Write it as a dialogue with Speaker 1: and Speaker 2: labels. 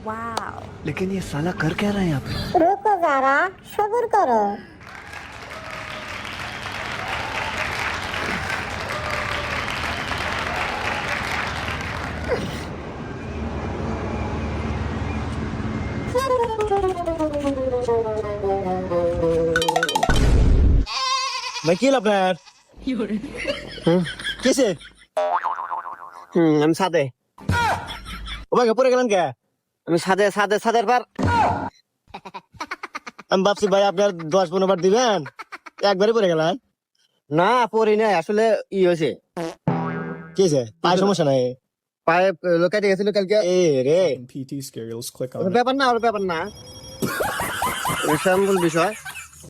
Speaker 1: Wow.
Speaker 2: लेकिन ये साला कर क्या रहा है यहाँ पे?
Speaker 3: रुको जरा सब्र करो।
Speaker 4: ভাই কি আপনার কিসে
Speaker 5: আমি সাদে
Speaker 4: ও ভাই পরে গেলেন কে?
Speaker 5: আমি সাদে সাদে সাদের বার
Speaker 4: আমি ভাবছি ভাই আপনার 10-15 বার দিবেন, একবারই পরে গেলেন।
Speaker 5: না পরি নাই আসলে ই হয়েছে
Speaker 4: কিসে পায়ের সমস্যা নাই?
Speaker 5: পায়ে লোকাইতে গেছিল কালকে
Speaker 4: এ রে
Speaker 6: PT scary. Let's click on
Speaker 5: or
Speaker 6: it.
Speaker 5: ব্যাপার না ওর ব্যাপার না, স্যাম্পল বিষয়।